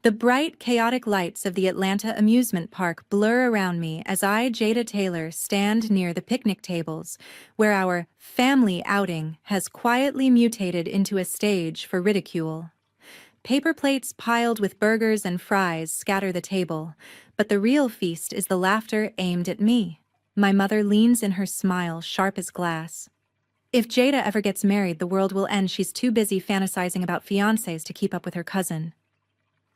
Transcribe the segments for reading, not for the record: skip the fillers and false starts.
The bright, chaotic lights of the Atlanta amusement park blur around me as I, Jada Taylor, stand near the picnic tables, where our family outing has quietly mutated into a stage for ridicule. Paper plates piled with burgers and fries scatter the table, but the real feast is the laughter aimed at me. My mother leans in, her smile sharp as glass. If Jada ever gets married, the world will end. She's too busy fantasizing about fiancés to keep up with her cousin.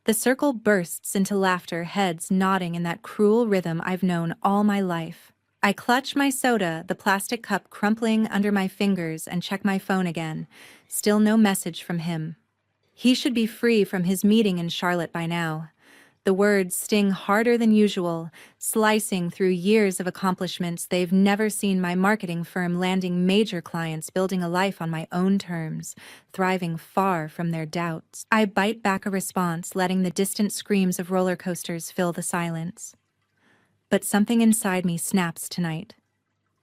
The circle bursts into laughter, heads nodding in that cruel rhythm I've known all my life. I clutch my soda, the plastic cup crumpling under my fingers, and check my phone again. Still no message from him. He should be free from his meeting in Charlotte by now. The words sting harder than usual, slicing through years of accomplishments they've never seen. My marketing firm landing major clients, building a life on my own terms, thriving far from their doubts. I bite back a response, letting the distant screams of roller coasters fill the silence. But something inside me snaps tonight.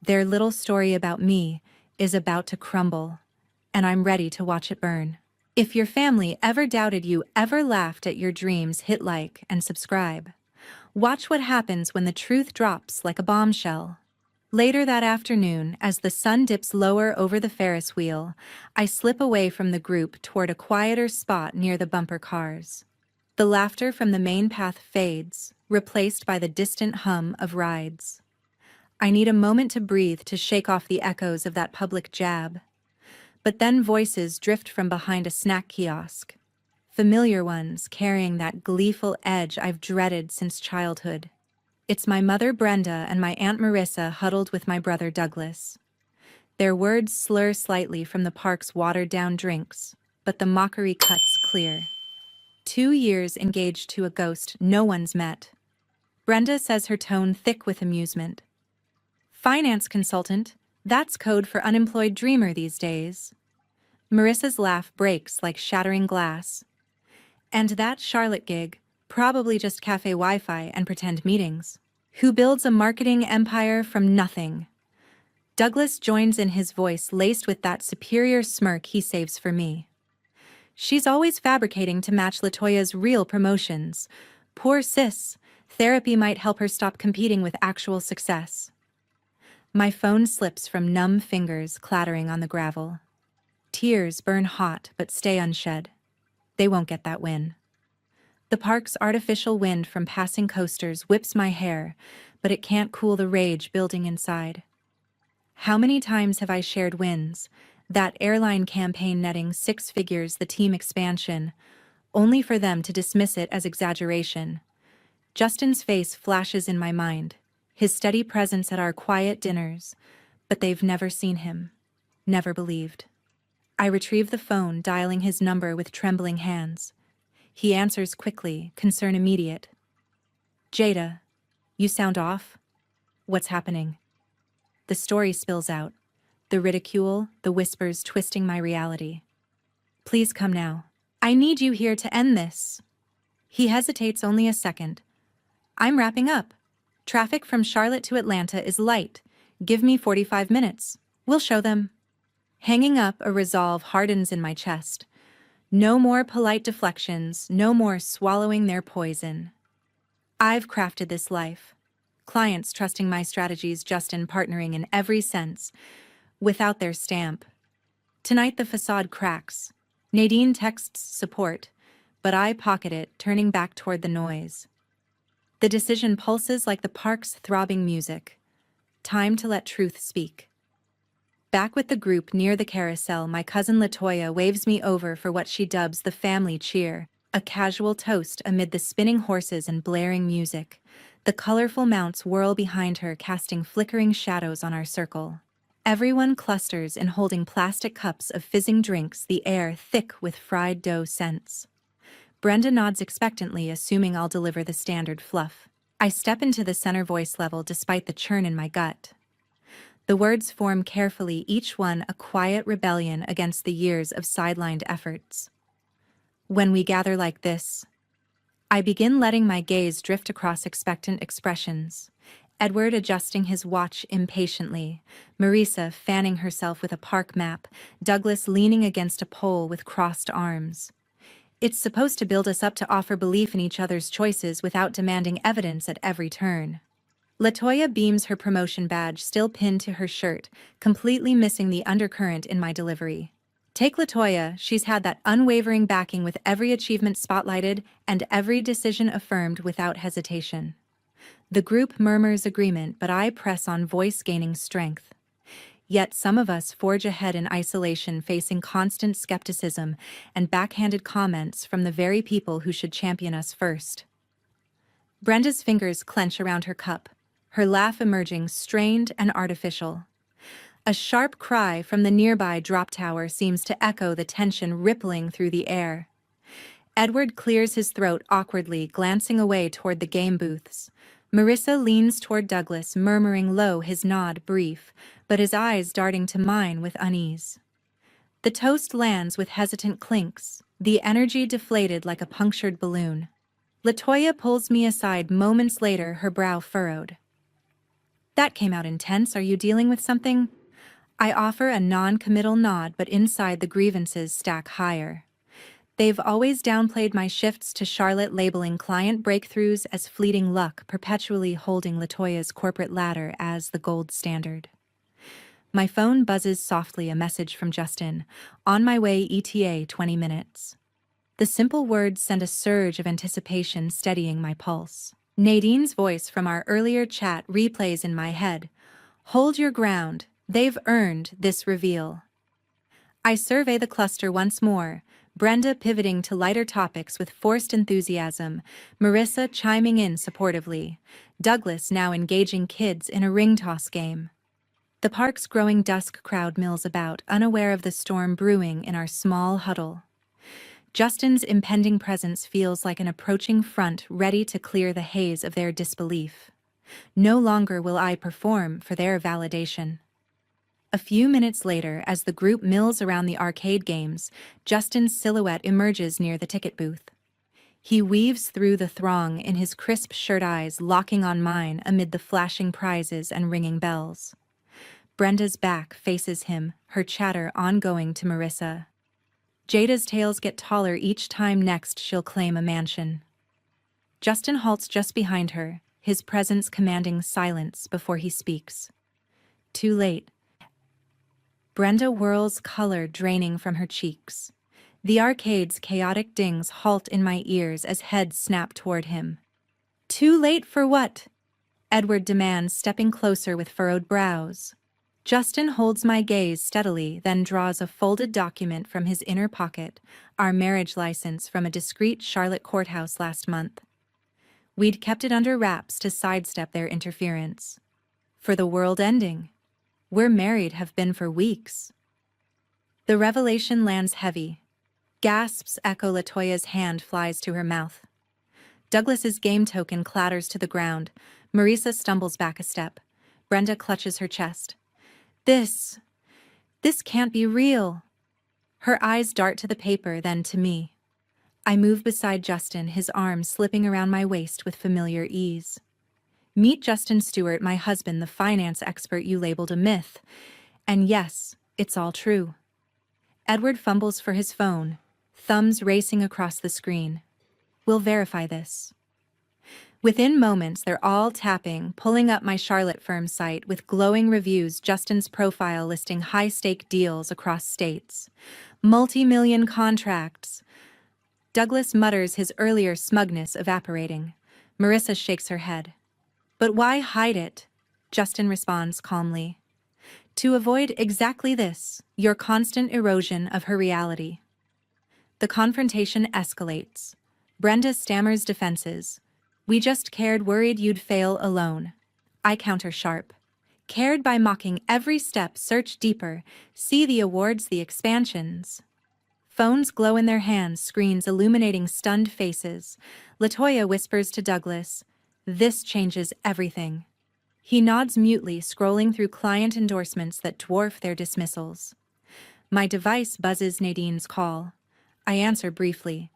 Their little story about me is about to crumble, and I'm ready to watch it burn. If your family ever doubted you, ever laughed at your dreams, hit like and subscribe. Watch what happens when the truth drops like a bombshell. Later that afternoon, as the sun dips lower over the Ferris wheel, I slip away from the group toward a quieter spot near the bumper cars. The laughter from the main path fades, replaced by the distant hum of rides. I need a moment to breathe, to shake off the echoes of that public jab. But then voices drift from behind a snack kiosk. Familiar ones carrying that gleeful edge I've dreaded since childhood. It's my mother Brenda and my Aunt Marissa huddled with my brother Douglas. Their words slur slightly from the park's watered-down drinks, but the mockery cuts clear. 2 years engaged to a ghost no one's met. Brenda says, her tone thick with amusement. Finance consultant, that's code for unemployed dreamer these days. Marissa's laugh breaks like shattering glass. And that Charlotte gig, probably just cafe Wi-Fi and pretend meetings. Who builds a marketing empire from nothing? Douglas joins in, his voice laced with that superior smirk he saves for me. She's always fabricating to match LaToya's real promotions. Poor sis, therapy might help her stop competing with actual success. My phone slips from numb fingers, clattering on the gravel. Tears burn hot but stay unshed. They won't get that win. The park's artificial wind from passing coasters whips my hair, but it can't cool the rage building inside. How many times have I shared wins? That airline campaign netting 6 figures, the team expansion, only for them to dismiss it as exaggeration. Justin's face flashes in my mind, his steady presence at our quiet dinners, but they've never seen him, never believed. I retrieve the phone, dialing his number with trembling hands. He answers quickly, concern immediate. Jada, you sound off. What's happening? The story spills out, the ridicule, the whispers twisting my reality. Please come now. I need you here to end this. He hesitates only a second. I'm wrapping up. Traffic from Charlotte to Atlanta is light. Give me 45 minutes. We'll show them. Hanging up, a resolve hardens in my chest. No more polite deflections, no more swallowing their poison. I've crafted this life. Clients trusting my strategies, Justin partnering in every sense, without their stamp. Tonight the facade cracks. Nadine texts support, but I pocket it, turning back toward the noise. The decision pulses like the park's throbbing music. Time to let truth speak. Back with the group near the carousel, my cousin LaToya waves me over for what she dubs the family cheer, a casual toast amid the spinning horses and blaring music. The colorful mounts whirl behind her, casting flickering shadows on our circle. Everyone clusters in, holding plastic cups of fizzing drinks, the air thick with fried dough scents. Brenda nods expectantly, assuming I'll deliver the standard fluff. I step into the center voice level despite the churn in my gut. The words form carefully, each one a quiet rebellion against the years of sidelined efforts. When we gather like this, I begin letting my gaze drift across expectant expressions. Edward adjusting his watch impatiently, Marisa fanning herself with a park map, Douglas leaning against a pole with crossed arms. It's supposed to build us up to offer belief in each other's choices without demanding evidence at every turn. Latoya beams her promotion badge still pinned to her shirt, completely missing the undercurrent in my delivery. Take Latoya, she's had that unwavering backing with every achievement spotlighted and every decision affirmed without hesitation. The group murmurs agreement, but I press on, voice gaining strength. Yet some of us forge ahead in isolation, facing constant skepticism and backhanded comments from the very people who should champion us first. Brenda's fingers clench around her cup, her laugh emerging strained and artificial. A sharp cry from the nearby drop tower seems to echo the tension rippling through the air. Edward clears his throat awkwardly, glancing away toward the game booths. Marissa leans toward Douglas, murmuring low, his nod brief, but his eyes darting to mine with unease. The toast lands with hesitant clinks, the energy deflated like a punctured balloon. Latoya pulls me aside moments later, her brow furrowed. That came out intense. Are you dealing with something? I offer a non-committal nod, but inside the grievances stack higher. They've always downplayed my shifts to Charlotte, labeling client breakthroughs as fleeting luck, perpetually holding Latoya's corporate ladder as the gold standard. My phone buzzes softly, a message from Justin. On my way, ETA 20 minutes. The simple words send a surge of anticipation, steadying my pulse. Nadine's voice from our earlier chat replays in my head. Hold your ground, they've earned this reveal. I survey the cluster once more, Brenda pivoting to lighter topics with forced enthusiasm, Marissa chiming in supportively, Douglas now engaging kids in a ring toss game. The park's growing dusk crowd mills about, unaware of the storm brewing in our small huddle. Justin's impending presence feels like an approaching front ready to clear the haze of their disbelief. No longer will I perform for their validation. A few minutes later, as the group mills around the arcade games, Justin's silhouette emerges near the ticket booth. He weaves through the throng in his crisp shirt, eyes locking on mine amid the flashing prizes and ringing bells. Brenda's back faces him, her chatter ongoing to Marissa. Jada's tales get taller each time next she'll claim a mansion. Justin halts just behind her, his presence commanding silence before he speaks. Too late. Brenda whirls, color draining from her cheeks. The arcade's chaotic dings halt in my ears as heads snap toward him. Too late for what? Edward demands, stepping closer with furrowed brows. Justin holds my gaze steadily, then draws a folded document from his inner pocket, our marriage license from a discreet Charlotte courthouse last month. We'd kept it under wraps to sidestep their interference. For the world ending. We're married, have been for weeks. The revelation lands heavy. Gasps echo. Latoya's hand flies to her mouth. Douglas's game token clatters to the ground. Marissa stumbles back a step. Brenda clutches her chest. This can't be real. Her eyes dart to the paper, then to me. I move beside Justin, his arm slipping around my waist with familiar ease. Meet Justin Stewart, my husband, the finance expert you labeled a myth. And yes, it's all true. Edward fumbles for his phone, thumbs racing across the screen. We'll verify this. Within moments, they're all tapping, pulling up my Charlotte firm site with glowing reviews, Justin's profile listing high-stake deals across states. Multi-million contracts. Douglas mutters, his earlier smugness evaporating. Marissa shakes her head. But why hide it? Justin responds calmly. To avoid exactly this, your constant erosion of her reality. The confrontation escalates. Brenda stammers defenses. We just cared, worried you'd fail alone. I counter sharp. Cared by mocking every step, search deeper, see the awards, the expansions. Phones glow in their hands, screens illuminating stunned faces. Latoya whispers to Douglas, this changes everything. He nods mutely, scrolling through client endorsements that dwarf their dismissals. My device buzzes Nadine's call. I answer briefly.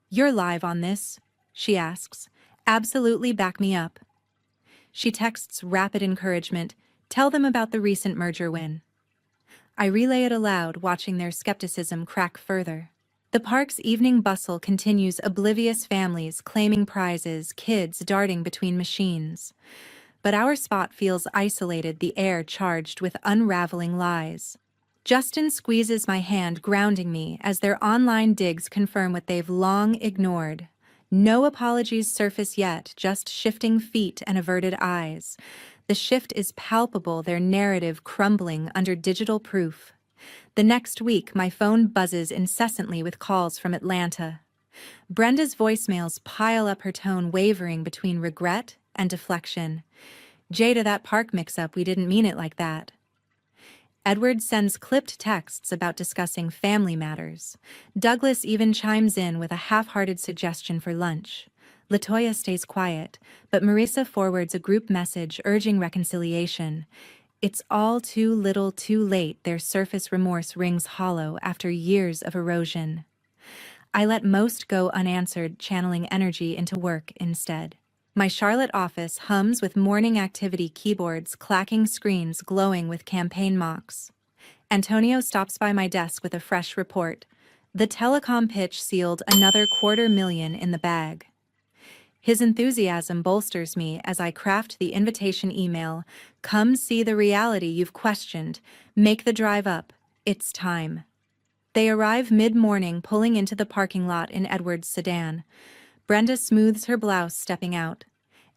You're live on this, she asks. Absolutely, back me up. She texts rapid encouragement. Tell them about the recent merger win. I relay it aloud, watching their skepticism crack further. The park's evening bustle continues, oblivious families claiming prizes, kids darting between machines. But our spot feels isolated, the air charged with unraveling lies. Justin squeezes my hand, grounding me as their online digs confirm what they've long ignored. No apologies surface yet, just shifting feet and averted eyes. The shift is palpable, their narrative crumbling under digital proof. The next week, my phone buzzes incessantly with calls from Atlanta. Brenda's voicemails pile up, her tone wavering between regret and deflection. "Jada, that park mix-up, we didn't mean it like that." Edward sends clipped texts about discussing family matters. Douglas even chimes in with a half-hearted suggestion for lunch. LaToya stays quiet, but Marissa forwards a group message urging reconciliation. It's all too little too late, their surface remorse rings hollow after years of erosion. I let most go unanswered, channeling energy into work instead. My Charlotte office hums with morning activity, keyboards clacking, screens glowing with campaign mocks. Antonio stops by my desk with a fresh report. The telecom pitch sealed another $250,000 in the bag. His enthusiasm bolsters me as I craft the invitation email. "Come see the reality you've questioned. Make the drive up. It's time." They arrive mid-morning, pulling into the parking lot in Edward's sedan. Brenda smooths her blouse, stepping out.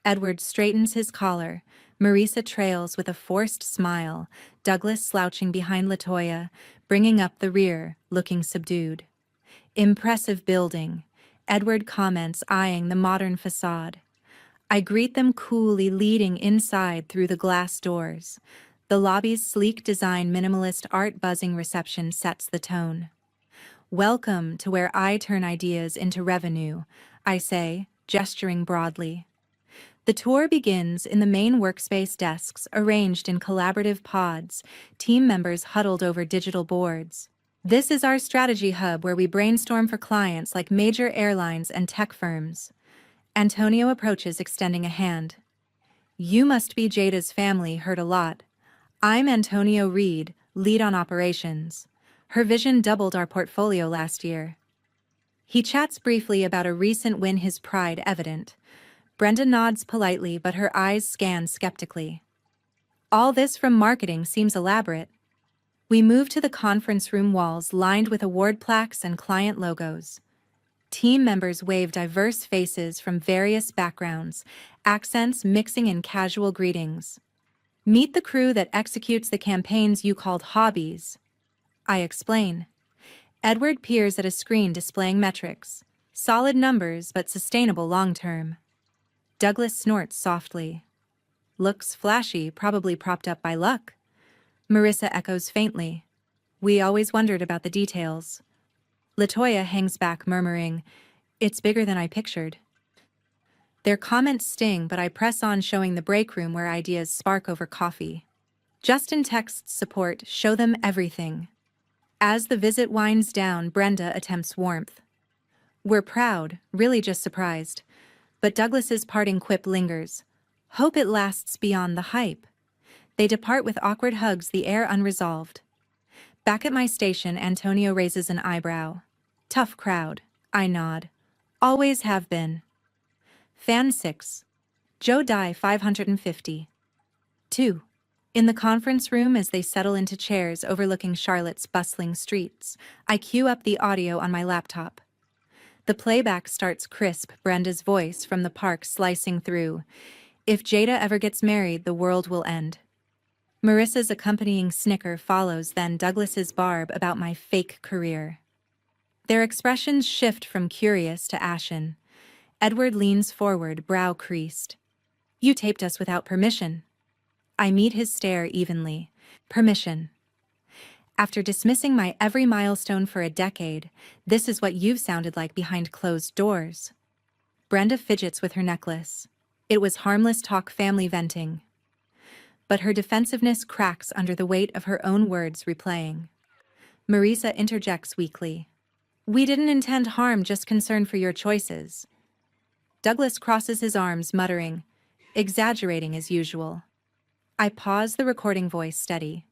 Edward straightens his collar. Marisa trails with a forced smile, Douglas slouching behind LaToya, bringing up the rear, looking subdued. "Impressive building," Edward comments, eyeing the modern facade. I greet them coolly, leading inside through the glass doors. The lobby's sleek design, minimalist art, buzzing reception sets the tone. "Welcome to where I turn ideas into revenue," I say, gesturing broadly. The tour begins in the main workspace, desks arranged in collaborative pods, team members huddled over digital boards. This is our strategy hub where we brainstorm for clients like major airlines and tech firms. Antonio approaches, extending a hand. "You must be Jada's family, heard a lot. I'm Antonio Reed, lead on operations. Her vision doubled our portfolio last year." He chats briefly about a recent win, his pride evident. Brenda nods politely, but her eyes scan skeptically. "All this from marketing seems elaborate." We move to the conference room, walls lined with award plaques and client logos. Team members wave, diverse faces from various backgrounds, accents mixing in casual greetings. "Meet the crew that executes the campaigns you called hobbies," I explain. Edward peers at a screen displaying metrics. Solid numbers, but sustainable long-term. Douglas snorts softly. "Looks flashy, probably propped up by luck." Marissa echoes faintly. "We always wondered about the details." LaToya hangs back, murmuring, "It's bigger than I pictured." Their comments sting, but I press on, showing the break room where ideas spark over coffee. Justin texts support, "Show them everything." As the visit winds down, Brenda attempts warmth. "We're proud, really just surprised." But Douglas's parting quip lingers. "Hope it lasts beyond the hype." They depart with awkward hugs, the air unresolved. Back at my station, Antonio raises an eyebrow. "Tough crowd," I nod. "Always have been." Fan 6. Joe Die 550. 2. In the conference room, as they settle into chairs overlooking Charlotte's bustling streets, I cue up the audio on my laptop. The playback starts crisp, Brenda's voice from the park slicing through. "If Jada ever gets married, the world will end." Marissa's accompanying snicker follows, then Douglas's barb about my fake career. Their expressions shift from curious to ashen. Edward leans forward, brow creased. "You taped us without permission." I meet his stare evenly. "Permission. After dismissing my every milestone for a decade, this is what you've sounded like behind closed doors." Brenda fidgets with her necklace. It was harmless talk, family venting. But her defensiveness cracks under the weight of her own words replaying. Marisa interjects weakly. "We didn't intend harm, just concern for your choices." Douglas crosses his arms, muttering, "Exaggerating as usual." I pause, the recording voice steady.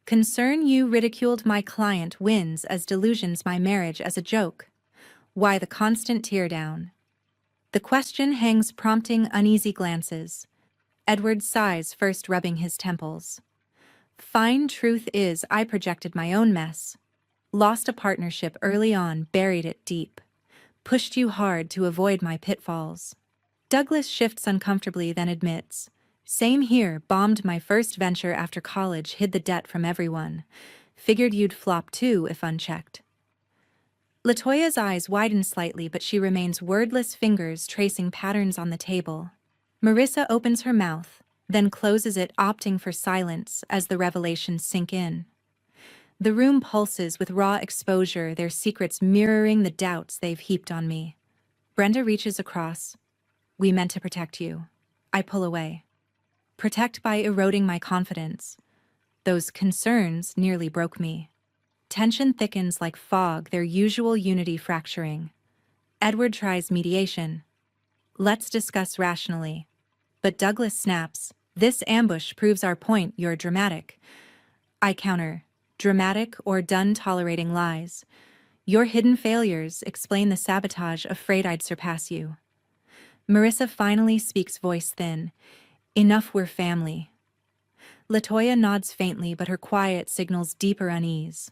Concern you ridiculed my client wins as delusions my marriage as a joke. Why the constant tear down? The question hangs prompting uneasy glances. Edward sighs, first rubbing his temples. Fine truth is I projected my own mess. Lost a partnership early on, buried it deep. Pushed you hard to avoid my pitfalls. Douglas shifts uncomfortably, then admits. Same here, bombed my first venture after college, hid the debt from everyone. Figured you'd flop too if unchecked. Latoya's eyes widen slightly, but she remains wordless, fingers tracing patterns on the table. Marissa opens her mouth, then closes it, opting for silence as the revelations sink in. The room pulses with raw exposure, their secrets mirroring the doubts they've heaped on me. Brenda reaches across. We meant to protect you. I pull away. Protect by eroding my confidence. Those concerns nearly broke me. Tension thickens like fog, their usual unity fracturing. Edward tries mediation. Let's discuss rationally. But Douglas snaps. This ambush proves our point, you're dramatic. I counter. Dramatic or done tolerating lies. Your hidden failures explain the sabotage, afraid I'd surpass you. Marissa finally speaks, voice thin. Enough, we're family. Latoya nods faintly, but her quiet signals deeper unease.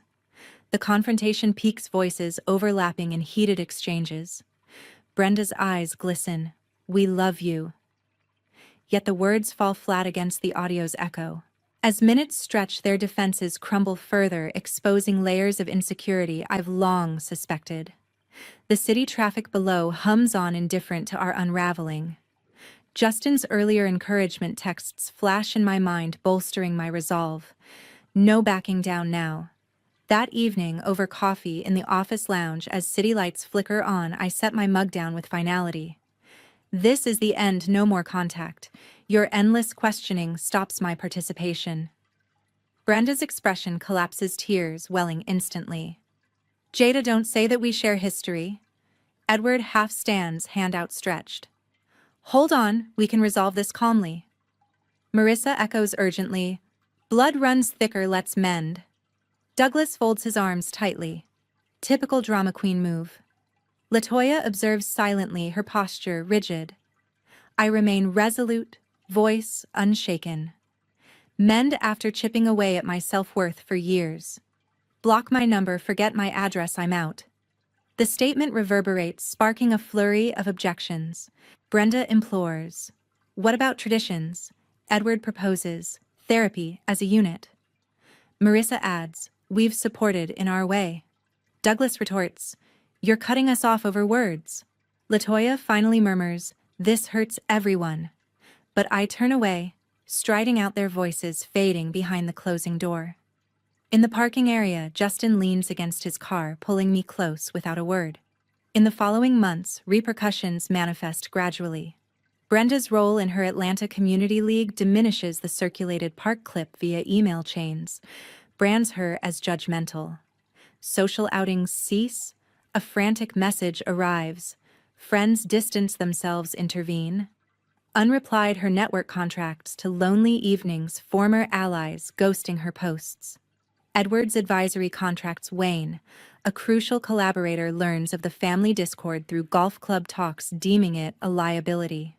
The confrontation peaks, voices overlapping in heated exchanges. Brenda's eyes glisten. We love you. Yet the words fall flat against the audio's echo. As minutes stretch, their defenses crumble further, exposing layers of insecurity I've long suspected. The city traffic below hums on, indifferent to our unraveling. Justin's earlier encouragement texts flash in my mind, bolstering my resolve. No backing down now. That evening, over coffee in the office lounge, as city lights flicker on, I set my mug down with finality. This is the end, no more contact. Your endless questioning stops my participation. Brenda's expression collapses, tears welling instantly. Jada, don't say that we share history. Edward half stands, hand outstretched. Hold on, we can resolve this calmly. Marissa echoes urgently. Blood runs thicker, let's mend. Douglas folds his arms tightly. Typical drama queen move. Latoya observes silently, her posture rigid. I remain resolute, voice unshaken. Mend after chipping away at my self-worth for years. Block my number, forget my address, I'm out. The statement reverberates, sparking a flurry of objections. Brenda implores. What about traditions? Edward proposes. Therapy as a unit. Marissa adds. We've supported in our way. Douglas retorts. You're cutting us off over words. Latoya finally murmurs. This hurts everyone. But I turn away, striding out, their voices fading behind the closing door. In the parking area, Justin leans against his car, pulling me close without a word. In the following months, repercussions manifest gradually. Brenda's role in her Atlanta Community League diminishes, the circulated park clip via email chains brands her as judgmental. Social outings cease, a frantic message arrives. Friends distance themselves, intervene. Unreplied, her network contracts to lonely evenings, former allies ghosting her posts. Edward's advisory contracts wane. A crucial collaborator learns of the family discord through golf club talks, deeming it a liability.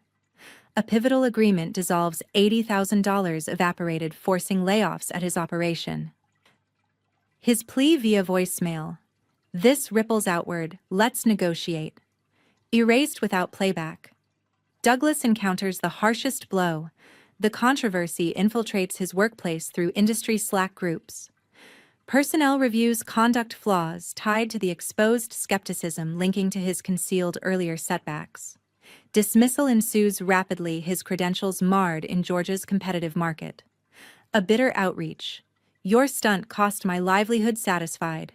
A pivotal agreement dissolves, $80,000 evaporated, forcing layoffs at his operation. His plea via voicemail. This ripples outward, let's negotiate. Erased without playback. Douglas encounters the harshest blow. The controversy infiltrates his workplace through industry Slack groups. Personnel reviews conduct flaws tied to the exposed skepticism linking to his concealed earlier setbacks. Dismissal ensues rapidly, his credentials marred in Georgia's competitive market. A bitter outreach. Your stunt cost my livelihood, satisfied.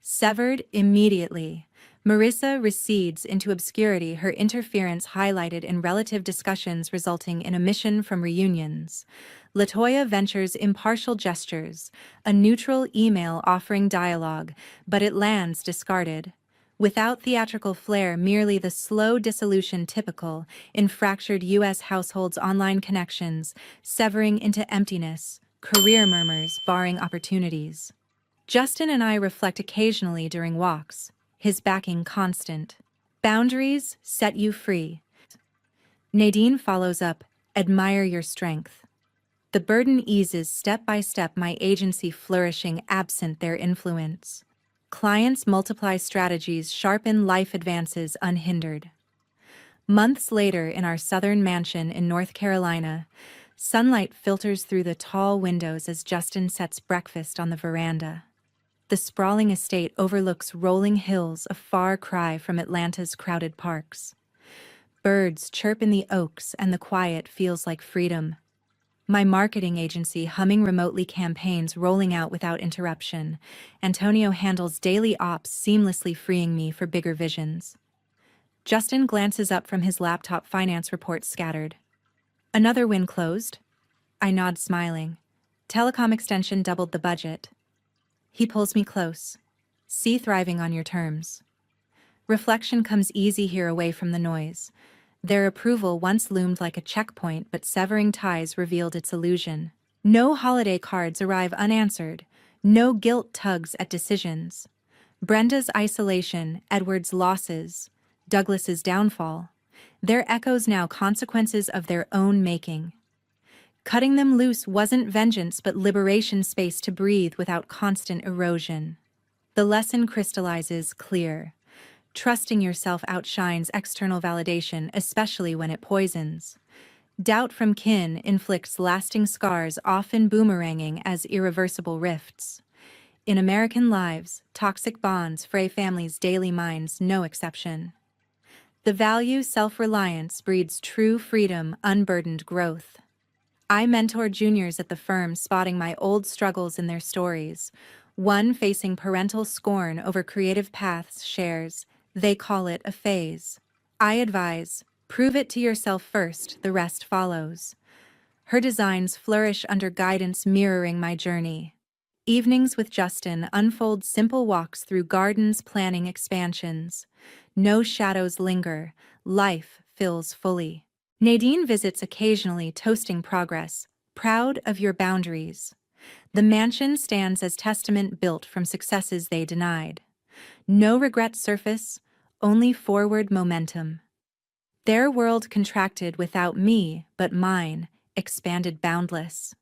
Severed immediately. Marissa recedes into obscurity, her interference highlighted in relative discussions resulting in omission from reunions. Latoya ventures impartial gestures, a neutral email offering dialogue, but it lands discarded. Without theatrical flair, merely the slow dissolution typical in fractured U.S. households' online connections, severing into emptiness, career murmurs barring opportunities. Justin and I reflect occasionally during walks, his backing constant. Boundaries set you free. Nadine follows up, admire your strength. The burden eases step by step, my agency flourishing absent their influence. Clients multiply strategies, sharpen life advances unhindered. Months later, in our southern mansion in North Carolina, sunlight filters through the tall windows as Justin sets breakfast on the veranda. The sprawling estate overlooks rolling hills, a far cry from Atlanta's crowded parks. Birds chirp in the oaks, and the quiet feels like freedom. My marketing agency humming remotely, campaigns rolling out without interruption. Antonio handles daily ops, seamlessly freeing me for bigger visions. Justin glances up from his laptop, finance reports scattered. Another win closed? I nod, smiling. Telecom extension doubled the budget. He pulls me close. See thriving on your terms. Reflection comes easy here, away from the noise. Their approval once loomed like a checkpoint, but severing ties revealed its illusion. No holiday cards arrive unanswered. No guilt tugs at decisions. Brenda's isolation, Edward's losses, Douglas's downfall. Their echoes now, consequences of their own making. Cutting them loose wasn't vengeance, but liberation, space to breathe without constant erosion. The lesson crystallizes clear. Trusting yourself outshines external validation, especially when it poisons. Doubt from kin inflicts lasting scars, often boomeranging as irreversible rifts. In American lives, toxic bonds fray families' daily minds, no exception. The value self-reliance breeds true freedom, unburdened growth. I mentor juniors at the firm, spotting my old struggles in their stories. One facing parental scorn over creative paths shares, they call it a phase. I advise, prove it to yourself first, the rest follows. Her designs flourish under guidance mirroring my journey. Evenings with Justin unfold simple walks through gardens, planning expansions. No shadows linger, life fills fully. Nadine visits occasionally, toasting progress, proud of your boundaries. The mansion stands as testament built from successes they denied. No regrets surface, only forward momentum. Their world contracted without me, but mine expanded boundless.